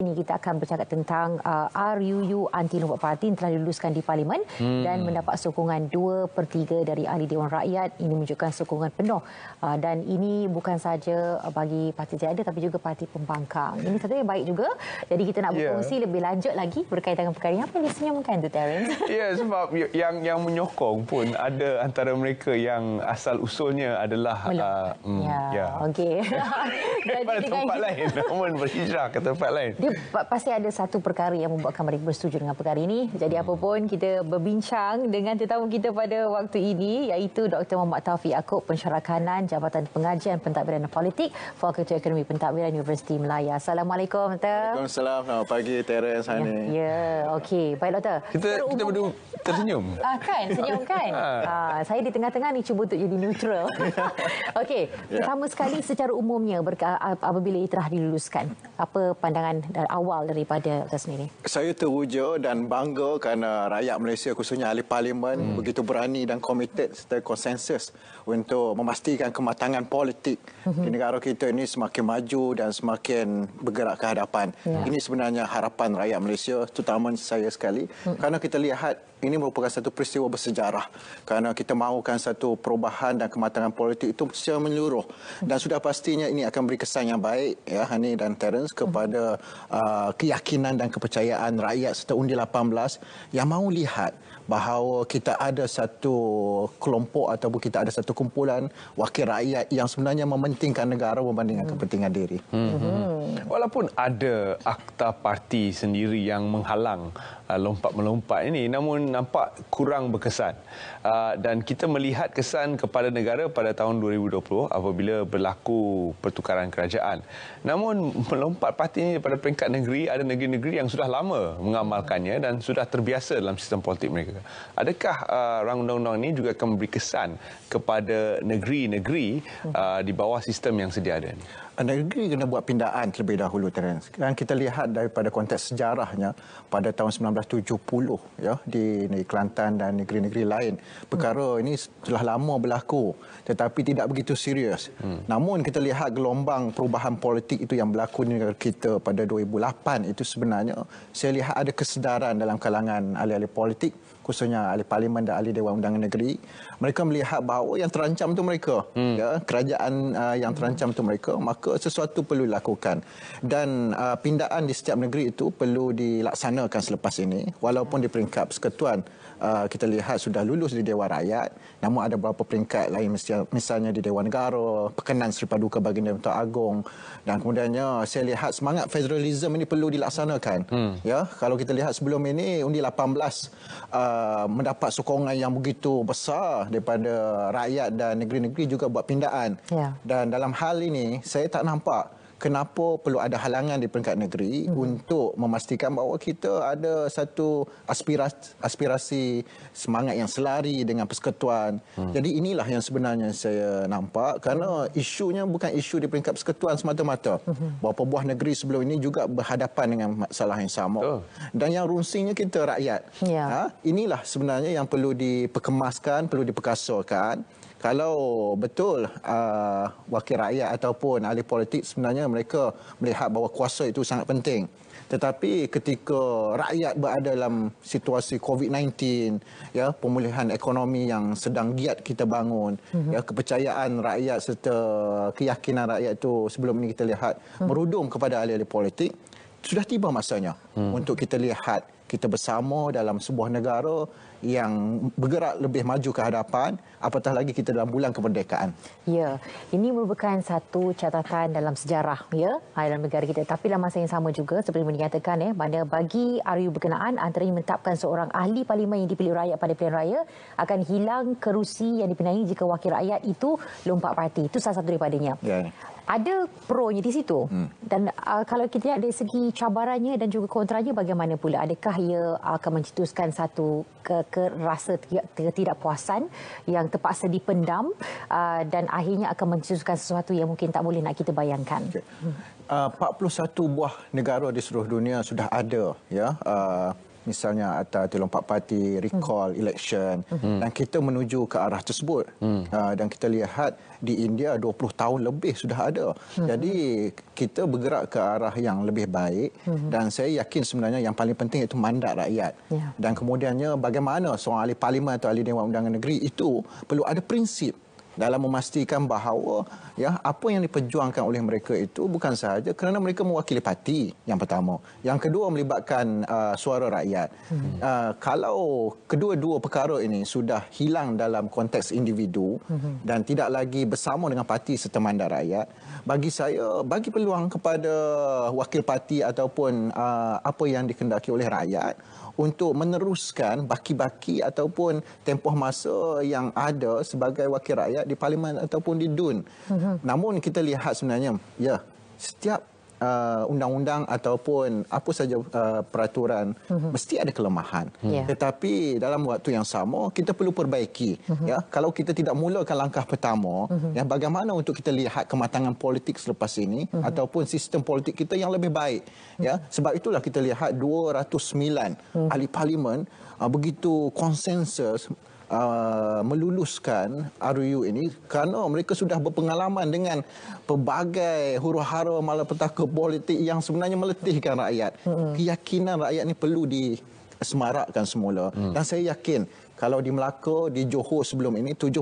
Ini kita akan bercakap tentang RUU Anti Lompat Parti yang telah diluluskan di Parlimen dan mendapat sokongan 2/3 dari Ahli Dewan Rakyat. Ini menunjukkan sokongan penuh dan ini bukan saja bagi parti tiada tapi juga parti pembangkang. Ini satu yang baik juga. Jadi kita nak berkongsi lebih lanjut lagi berkaitan dengan perkara ini. Apa yang disenyumkan tu, Terence? Ya, sebab yang menyokong pun ada antara mereka yang asal usulnya adalah okey. Pada tempat lain, namun berhijrah ke tempat lain. Dia pasti ada satu perkara yang membuatkan mereka bersetuju dengan perkara ini. Jadi apapun, kita berbincang dengan tetamu kita pada waktu ini, iaitu Dr. Muhammad Taufiq Yaakob, Pensyarah Kanan Jabatan Pengajian Pentadbiran dan Politik, Fakulti Ekonomi Pentadbiran Universiti Melaya. Assalamualaikum, Dr. Waalaikumsalam. Selamat pagi, Terence, Hani. Ya, okey. Baik, Dr. Kita berdua tersenyum. Kan, senyum kan? Saya di tengah-tengah ni cuba untuk jadi neutral. Okey, pertama sekali secara umumnya apabila ia telah diluluskan, apa pandangan awal daripada atas sendiri? Saya teruja dan bangga kerana rakyat Malaysia khususnya ahli parlimen begitu berani dan komited serta konsensus untuk memastikan kematangan politik di negara kita ini semakin maju dan semakin bergerak ke hadapan. Ini sebenarnya harapan rakyat Malaysia, terutama saya sekali, kerana kita lihat ini merupakan satu peristiwa bersejarah kerana kita mahukan satu perubahan dan kematangan politik itu secara menyeluruh dan sudah pastinya ini akan beri kesan yang baik ya Hani dan Terence kepada keyakinan dan kepercayaan rakyat serta undi 18 yang mahu lihat bahawa kita ada satu kelompok ataupun kita ada satu kumpulan wakil rakyat yang sebenarnya mementingkan negara berbandingkan kepentingan diri. Walaupun ada akta parti sendiri yang menghalang lompat-melompat ini, namun nampak kurang berkesan. Dan kita melihat kesan kepada negara pada tahun 2020 apabila berlaku pertukaran kerajaan. Namun melompat parti ini pada peringkat negeri, ada negeri-negeri yang sudah lama mengamalkannya dan sudah terbiasa dalam sistem politik mereka. Adakah rang undang-undang ini juga akan memberi kesan kepada negeri-negeri di bawah sistem yang sedia ada ini? Negeri kena buat pindaan terlebih dahulu, Terence. Dan kita lihat daripada konteks sejarahnya pada tahun 1970 ya di negeri Kelantan dan negeri-negeri lain. Perkara ini telah lama berlaku tetapi tidak begitu serius. Namun kita lihat gelombang perubahan politik itu yang berlaku di negara kita pada 2008 itu sebenarnya saya lihat ada kesedaran dalam kalangan ahli-ahli politik khususnya ahli parlimen dan ahli Dewan Undangan Negeri. Mereka melihat bahawa yang terancam itu mereka, ya, kerajaan yang terancam itu mereka, maka sesuatu perlu dilakukan. Dan pindaan di setiap negeri itu perlu dilaksanakan selepas ini, walaupun di peringkat persekutuan kita lihat sudah lulus di Dewan Rakyat, namun ada beberapa peringkat lain misalnya di Dewan Negara, Perkenan Seri Paduka Baginda Tuan Agong, dan kemudiannya saya lihat semangat federalisme ini perlu dilaksanakan. Ya, kalau kita lihat sebelum ini undi 18 mendapat sokongan yang begitu besar daripada rakyat dan negeri-negeri juga buat pindaan. Dan dalam hal ini saya tak nampak kenapa perlu ada halangan di peringkat negeri untuk memastikan bahawa kita ada satu aspirasi semangat yang selari dengan persekutuan. Jadi inilah yang sebenarnya saya nampak kerana isunya bukan isu di peringkat persekutuan semata-mata. Beberapa buah negeri sebelum ini juga berhadapan dengan masalah yang sama. Dan yang runsingnya kita rakyat. Inilah sebenarnya yang perlu diperkemaskan, perlu diperkasakan. Kalau betul wakil rakyat ataupun ahli politik sebenarnya mereka melihat bahawa kuasa itu sangat penting. Tetapi ketika rakyat berada dalam situasi COVID-19, ya, pemulihan ekonomi yang sedang giat kita bangun, ya, kepercayaan rakyat serta keyakinan rakyat itu sebelum ini kita lihat merudum kepada ahli-ahli politik, sudah tiba masanya untuk kita lihat kita bersama dalam sebuah negara yang bergerak lebih maju ke hadapan, apatah lagi kita dalam bulan kemerdekaan. Ya, ini merupakan satu catatan dalam sejarah ya dalam negara kita. Tapi dalam masa yang sama juga seperti yang dinyatakan mana bagi RUU berkenaan antaranya menetapkan seorang ahli parlimen yang dipilih rakyat pada pilihan raya akan hilang kerusi yang dipinangi jika wakil rakyat itu lompat parti. Itu salah satu daripadanya. Ada pro-nya di situ. Dan kalau kita lihat dari segi cabarannya dan juga kontranya bagaimana pula? Adakah ia akan mencetuskan satu rasa ketidakpuasan yang terpaksa dipendam dan akhirnya akan mencetuskan sesuatu yang mungkin tak boleh nak kita bayangkan? 41 buah negara di seluruh dunia sudah ada ya misalnya atas lompat parti, recall, election, dan kita menuju ke arah tersebut. Dan kita lihat di India 20 tahun lebih sudah ada. Jadi kita bergerak ke arah yang lebih baik, dan saya yakin sebenarnya yang paling penting itu mandat rakyat. Dan kemudiannya bagaimana seorang ahli parlimen atau ahli Dewan Undangan Negeri itu perlu ada prinsip dalam memastikan bahawa apa yang diperjuangkan oleh mereka itu bukan sahaja kerana mereka mewakili parti, yang pertama. Yang kedua, melibatkan suara rakyat. Kalau kedua-dua perkara ini sudah hilang dalam konteks individu dan tidak lagi bersama dengan parti serta mandat rakyat, bagi saya bagi peluang kepada wakil parti ataupun apa yang dikehendaki oleh rakyat untuk meneruskan baki-baki ataupun tempoh masa yang ada sebagai wakil rakyat di parlimen ataupun di DUN. Namun kita lihat sebenarnya, setiap undang-undang ataupun apa saja peraturan mesti ada kelemahan. Tetapi dalam waktu yang sama kita perlu perbaiki. Kalau kita tidak mulakan langkah pertama, bagaimana untuk kita lihat kematangan politik selepas ini ataupun sistem politik kita yang lebih baik. Sebab itulah kita lihat 209 ahli parlimen begitu konsensus meluluskan RUU ini kerana mereka sudah berpengalaman dengan pelbagai huru-hara malapetaka politik yang sebenarnya meletihkan rakyat. Keyakinan rakyat ini perlu disemarakkan semula. Dan saya yakin kalau di Melaka, di Johor sebelum ini 70%,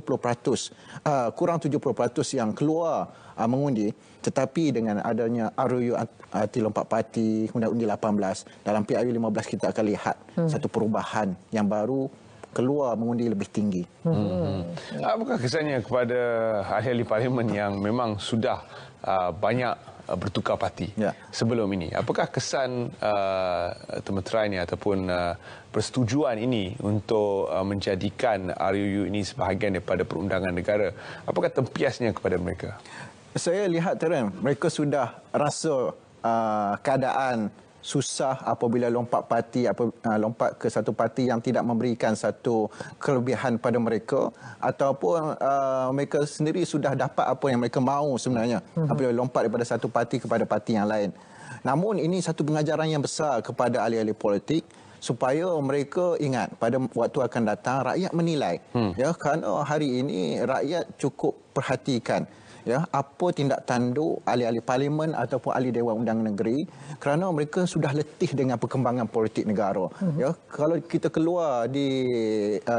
kurang 70% yang keluar mengundi, tetapi dengan adanya RUU anti lompat parti, kemudian undi 18, dalam PRU 15 kita akan lihat satu perubahan yang baru, keluar mengundi lebih tinggi. Apakah kesannya kepada ahli-ahli parlimen yang memang sudah banyak bertukar parti sebelum ini? Apakah kesan temeterai ini ataupun persetujuan ini untuk menjadikan RUU ini sebahagian daripada perundangan negara? Apakah tempiasnya kepada mereka? Saya lihat Teren, mereka sudah rasa keadaan susah apabila lompat parti, lompat ke satu parti yang tidak memberikan satu kelebihan pada mereka, ataupun mereka sendiri sudah dapat apa yang mereka mahu sebenarnya apabila lompat daripada satu parti kepada parti yang lain. Namun ini satu pengajaran yang besar kepada ahli-ahli politik supaya mereka ingat pada waktu akan datang rakyat menilai. Kerana hari ini rakyat cukup perhatikan apa tindak tanduk ahli-ahli parlimen ataupun ahli Dewan Undangan Negeri kerana mereka sudah letih dengan perkembangan politik negara. Kalau kita keluar di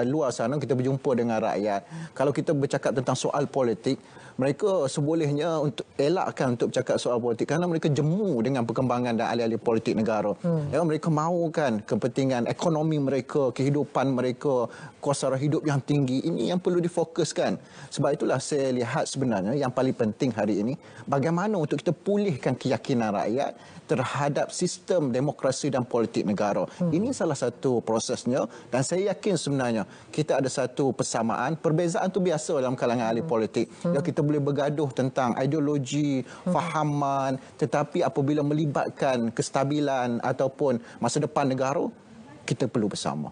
luar sana, kita berjumpa dengan rakyat, kalau kita bercakap tentang soal politik, mereka sebolehnya untuk elakkan untuk bercakap soal politik kerana mereka jemu dengan perkembangan dan ahli-ahli politik negara. Mereka mahukan kepentingan ekonomi mereka, kehidupan mereka, kos sara hidup yang tinggi. Ini yang perlu difokuskan. Sebab itulah saya lihat sebenarnya yang paling penting hari ini bagaimana untuk kita pulihkan keyakinan rakyat terhadap sistem demokrasi dan politik negara. Ini salah satu prosesnya, dan saya yakin sebenarnya kita ada satu persamaan. Perbezaan itu biasa dalam kalangan ahli politik. Kita boleh bergaduh tentang ideologi, fahaman, tetapi apabila melibatkan kestabilan ataupun masa depan negara, kita perlu bersama.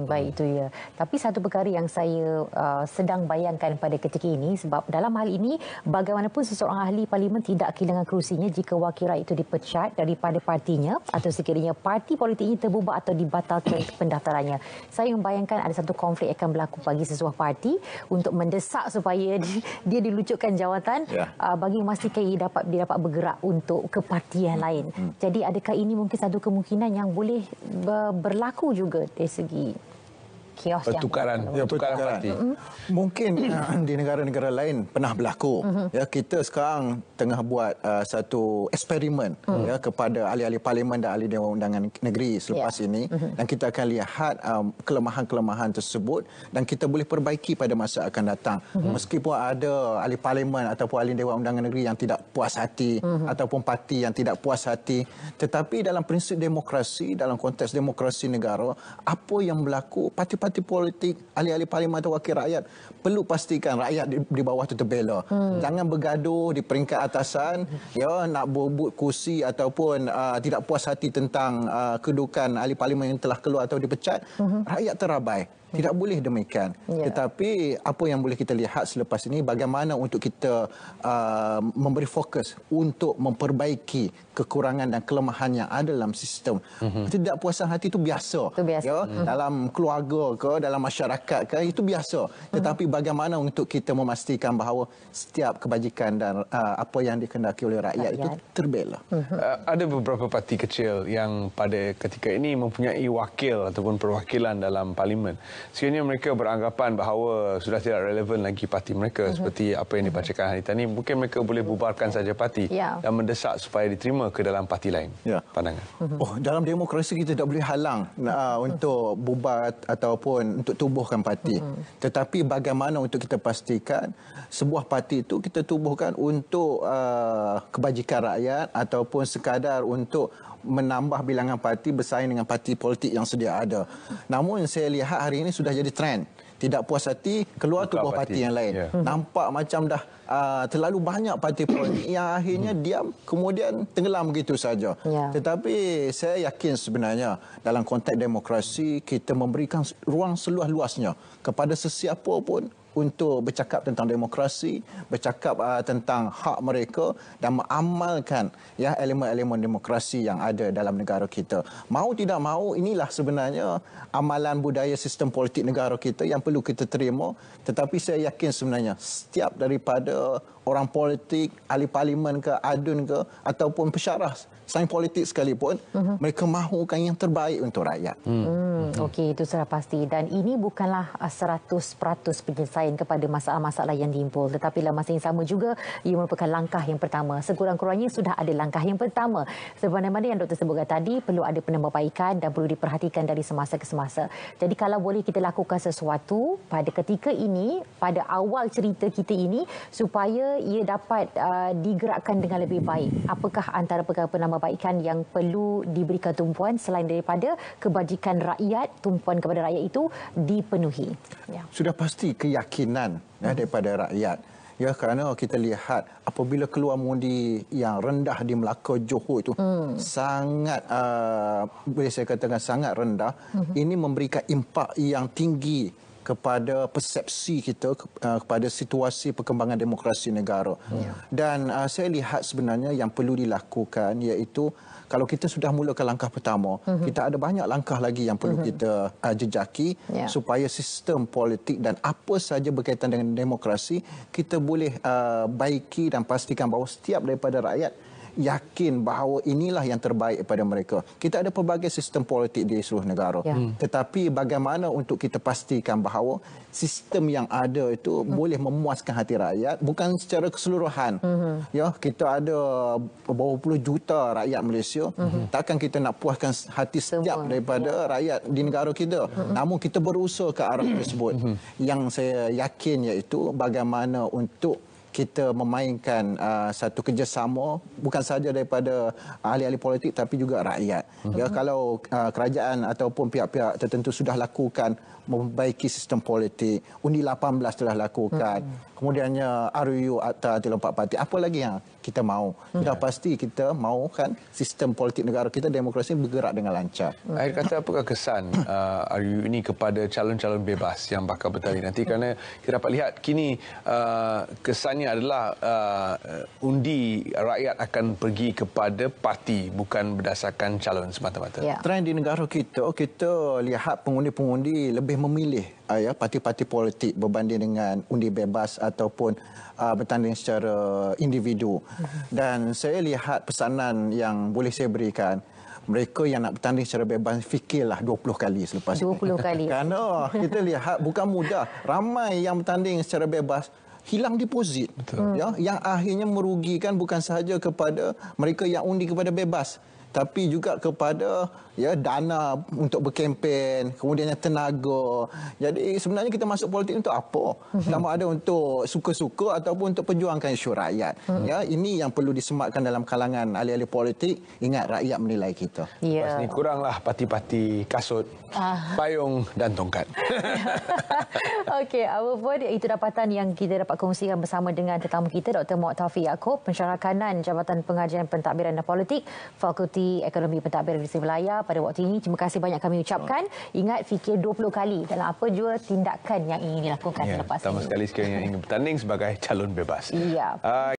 Baik, itu ya. Tapi satu perkara yang saya sedang bayangkan pada ketika ini, sebab dalam hal ini bagaimanapun seseorang ahli parlimen tidak kehilangan kerusinya jika wakil rakyat itu dipecat daripada partinya atau sekiranya parti politiknya terbubar atau dibatalkan pendaftarannya. Saya membayangkan ada satu konflik akan berlaku bagi sesebuah parti untuk mendesak supaya dia dilucutkan jawatan bagi memastikan dia dapat bergerak untuk ke parti yang lain. Jadi adakah ini mungkin satu kemungkinan yang boleh berlaku juga dari segi kios pertukaran parti? Mungkin di negara-negara lain pernah berlaku. Kita sekarang tengah buat satu eksperimen kepada ahli-ahli parlimen dan ahli Dewan Undangan Negeri selepas ini, dan kita akan lihat kelemahan-kelemahan tersebut dan kita boleh perbaiki pada masa akan datang. Meskipun ada ahli parlimen ataupun ahli Dewan Undangan Negeri yang tidak puas hati ataupun parti yang tidak puas hati, tetapi dalam prinsip demokrasi, dalam konteks demokrasi negara, apa yang berlaku, parti-parti politik, ahli-ahli parlimen atau wakil rakyat perlu pastikan rakyat di bawah itu terbela. Jangan bergaduh di peringkat atasan, nak berebut kursi ataupun tidak puas hati tentang kedudukan ahli parlimen yang telah keluar atau dipecat. Rakyat terabai. Tidak boleh demikian. Tetapi apa yang boleh kita lihat selepas ini, bagaimana untuk kita memberi fokus untuk memperbaiki kekurangan dan kelemahan yang ada dalam sistem. Ketidakpuasan hati itu biasa. Ya, dalam keluarga ke, dalam masyarakat ke, itu biasa. Tetapi bagaimana untuk kita memastikan bahawa setiap kebajikan dan apa yang dikehendaki oleh rakyat itu terbela. Ada beberapa parti kecil yang pada ketika ini mempunyai wakil ataupun perwakilan dalam parlimen. Sekiranya mereka beranggapan bahawa sudah tidak relevan lagi parti mereka seperti apa yang dibacakan hari tadi, mungkin mereka boleh bubarkan saja parti dan mendesak supaya diterima ke dalam parti lain. Pandangan. Dalam demokrasi kita tidak boleh halang untuk bubar ataupun untuk tubuhkan parti. Tetapi bagaimana untuk kita pastikan sebuah parti itu kita tubuhkan untuk kebajikan rakyat ataupun sekadar untuk menambah bilangan parti bersaing dengan parti politik yang sedia ada. Namun saya lihat hari ini sudah jadi trend. Tidak puas hati, keluar tubuh parti yang lain. Nampak macam dah terlalu banyak parti politik yang akhirnya diam, kemudian tenggelam begitu saja. Tetapi saya yakin sebenarnya dalam konteks demokrasi kita memberikan ruang seluas-luasnya kepada sesiapa pun untuk bercakap tentang demokrasi, bercakap tentang hak mereka dan mengamalkan elemen-elemen demokrasi yang ada dalam negara kita. Mau tidak mau, inilah sebenarnya amalan budaya sistem politik negara kita yang perlu kita terima. Tetapi saya yakin sebenarnya setiap daripada orang politik, ahli parlimen ke, adun ke, ataupun pensyarah sains politik sekalipun, mereka mahukan yang terbaik untuk rakyat. Okey, itu sudah pasti. Dan ini bukanlah 100% penyelesaian kepada masalah-masalah yang timbul. Tetapi dalam masa yang sama juga, ia merupakan langkah yang pertama. Sekurang-kurangnya sudah ada langkah yang pertama. Sebagaimana yang Dr. sebutkan tadi, perlu ada penambahbaikan dan perlu diperhatikan dari semasa ke semasa. Jadi kalau boleh kita lakukan sesuatu pada ketika ini, pada awal cerita kita ini, supaya ia dapat digerakkan dengan lebih baik. Apakah antara perkara penambahbaikan yang perlu diberikan tumpuan selain daripada kebajikan rakyat, tumpuan kepada rakyat itu dipenuhi? Sudah pasti keyakinan daripada rakyat. Ya, kerana kita lihat apabila keluar mengundi yang rendah di Melaka, Johor itu sangat boleh saya katakan sangat rendah. Ini memberikan impak yang tinggi kepada persepsi kita kepada situasi perkembangan demokrasi negara. Dan saya lihat sebenarnya yang perlu dilakukan iaitu kalau kita sudah mulakan langkah pertama, kita ada banyak langkah lagi yang perlu kita jejaki supaya sistem politik dan apa saja berkaitan dengan demokrasi kita boleh baiki dan pastikan bahawa setiap daripada rakyat yakin bahawa inilah yang terbaik pada mereka. Kita ada pelbagai sistem politik di seluruh negara. Tetapi bagaimana untuk kita pastikan bahawa sistem yang ada itu boleh memuaskan hati rakyat, bukan secara keseluruhan. Ya, kita ada berapa puluh juta rakyat Malaysia. Takkan kita nak puaskan hati setiap daripada rakyat di negara kita. Namun kita berusaha ke arah tersebut. Yang saya yakin iaitu bagaimana untuk kita memainkan satu kerjasama bukan sahaja daripada ahli-ahli politik tapi juga rakyat. Ya, kalau kerajaan ataupun pihak-pihak tertentu sudah lakukan memperbaiki sistem politik, undi 18 telah lakukan, kemudiannya RUU Akta 34 Parti, apa lagi yang kita mahu? Sudah pasti kita mahukan sistem politik negara kita, demokrasi bergerak dengan lancar. Akhir kata, apakah kesan RUU ini kepada calon-calon bebas yang bakal bertanding nanti? Kerana kita dapat lihat kini kesannya adalah undi rakyat akan pergi kepada parti bukan berdasarkan calon semata-mata. Trend di negara kita, kita lihat pengundi-pengundi lebih memilih parti-parti politik berbanding dengan undi bebas ataupun bertanding secara individu. Dan saya lihat pesanan yang boleh saya berikan, mereka yang nak bertanding secara bebas fikirlah 20 kali selepas 20 kali. Kerana kita lihat bukan mudah. Ramai yang bertanding secara bebas hilang deposit. Ya, yang akhirnya merugikan bukan sahaja kepada mereka yang undi kepada bebas, tapi juga kepada dana untuk berkempen, kemudiannya tenaga. Jadi sebenarnya kita masuk politik untuk apa? Sama ada untuk suka-suka ataupun untuk perjuangkan isu rakyat. Ya, ini yang perlu disematkan dalam kalangan ahli-ahli politik. Ingat, rakyat menilai kita. Lepas ni kuranglah parti-parti kasut, payung dan tongkat. Okey, apapun itu dapatan yang kita dapat kongsikan bersama dengan tetamu kita, Dr. Muhammad Taufiq Yaakob, pensyarah kanan Jabatan Pengajian Pentadbiran dan Politik, Fakulti Menteri Ekonomi Pentadbiran Desa Melaya pada waktu ini. Terima kasih banyak kami ucapkan. Ingat, fikir 20 kali dalam apa jua tindakan yang ingin dilakukan selepas ini. Pertama sekali yang ingin bertanding sebagai calon bebas. Ya.